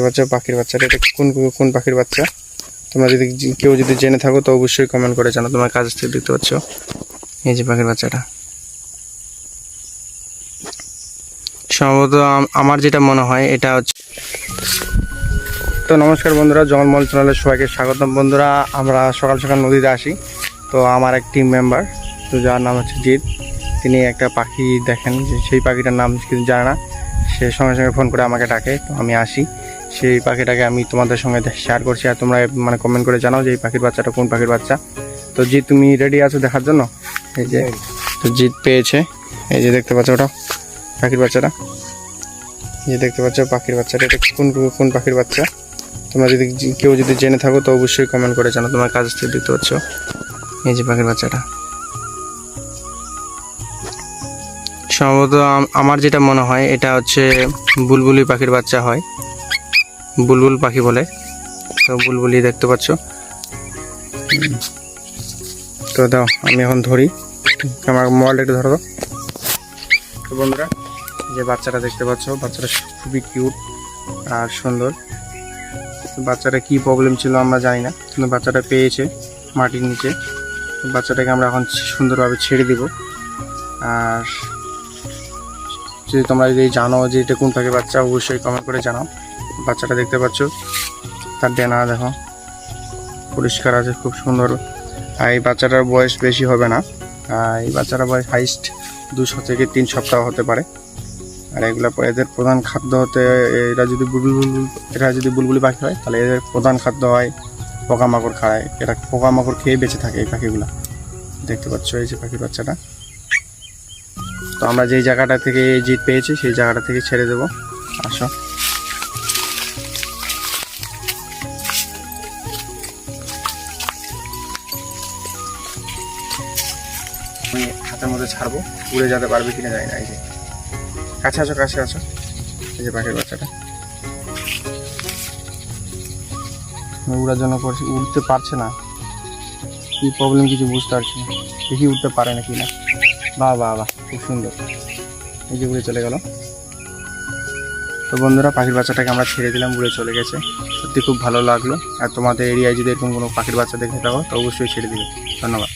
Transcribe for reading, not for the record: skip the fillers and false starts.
বাচ্চা পাখির বাচ্চাটা এটা কোন কোন পাখির বাচ্চা তোমরা যদি কেউ যদি জেনে থাকো তো অবশ্যই কমেন্ট করে জানাও। তোমার কাছ থেকে দেখতে পাচ্ছ এই যে পাখির বাচ্চাটা। সম্ভবত আমার যেটা মনে হয় এটা হচ্ছে। তো নমস্কার বন্ধুরা, জঙ্গলমহল চ্যানেলে সবাইকে স্বাগতম। বন্ধুরা, আমরা সকাল সকাল নদীতে আসি। তো আমার এক টিম মেম্বার, তো যার নাম হচ্ছে জিৎ, তিনি একটা পাখি দেখেন, যে সেই পাখিটার নাম কিন্তু জানে না। সে সঙ্গে সঙ্গে ফোন করে আমাকে ডাকে, তো আমি আসি। সেই পাখিটাকে আমি তোমাদের সঙ্গে শেয়ার করছি, আর তোমরা মানে কমেন্ট করে জানাও যে এই পাখির বাচ্চাটা কোন পাখির বাচ্চা। তো জিৎ, তুমি রেডি আছো দেখার জন্য? এই যে তো জিৎ পেয়েছে, এই যে দেখতে পাচ্ছ ওটা পাখির বাচ্চাটা। এই যে দেখতে পাচ্ছ পাখির বাচ্চাটা এটা কোন কোন পাখির বাচ্চা তোমরা যদি কেউ যদি জেনে থাকো তো অবশ্যই কমেন্ট করে জানাও। তোমার কাছ থেকে দেখতে পাচ্ছ এই যে পাখির বাচ্চাটা। সম্ভবত আমার যেটা মনে হয় এটা হচ্ছে বুলবুলি পাখির বাচ্চা হয়, বুলবুল পাখি বলে। তো বুলবুলি দেখতে পাচ্ছ। তো দাও আমি এখন ধরি, আমার মোবাইলটা একটু ধরো। তো বন্ধুরা, যে বাচ্চাটা দেখতে পাচ্ছ, বাচ্চাটা খুবই কিউট আর সুন্দর। বাচ্চাটা কি প্রবলেম ছিল আমরা জানি না, কিন্তু বাচ্চাটা পেয়েছে মাটির নিচে। বাচ্চাটাকে আমরা এখন সুন্দরভাবে ছেড়ে দিব। আর যদি তোমরা যদি জানো যে এটা কোন পাখির বাচ্চা অবশ্যই কমেন্ট করে জানাও। বাচ্চাটা দেখতে পাচ্ছ, তার ডেনা দেখো পরিষ্কার আছে, খুব সুন্দর। আর এই বাচ্চাটার বয়স বেশি হবে না, এই বাচ্চাটার বয়স হাইস্ট 2 থেকে 3 সপ্তাহ হতে পারে। আর এগুলো এদের প্রধান খাদ্য হতে, এরা যদি বুলবুলি পাখি হয় তাহলে এদের প্রধান খাদ্য হয় পোকামাকড় খায়। এরা পোকামাকড় খেয়ে বেঁচে থাকে এই পাখিগুলো। দেখতে পাচ্ছ এই যে পাখির বাচ্চাটা। তো আমরা যেই জায়গাটা থেকে জিত পেয়েছি সেই জায়গাটা থেকে ছেড়ে দেবো। আসো, আমি হাতের মধ্যে ছাড়বো, উড়ে যেতে পারবে কিনা জানি না। এই যে কাছে আছো, কাছে আছো, এই যে পাখির বাচ্চাটা উড়ার জন্য করছি, উঠতে পারছে না। কি প্রবলেম কিছু বুঝতে পারছি না, দেখি উঠতে পারে না কিনা। বাহ বাহ বাহ, খুব সুন্দর, এই যে উড়ে চলে গেল। তো বন্ধুরা, পাখির বাচ্চাটাকে আমরা ছেড়ে দিলাম, উড়ে চলে গেছে। সত্যি খুব ভালো লাগলো। আর তোমাদের এরিয়ায় যদি এরকম কোনো পাখির বাচ্চা দেখে থাকো তো অবশ্যই ছেড়ে দিবে। ধন্যবাদ।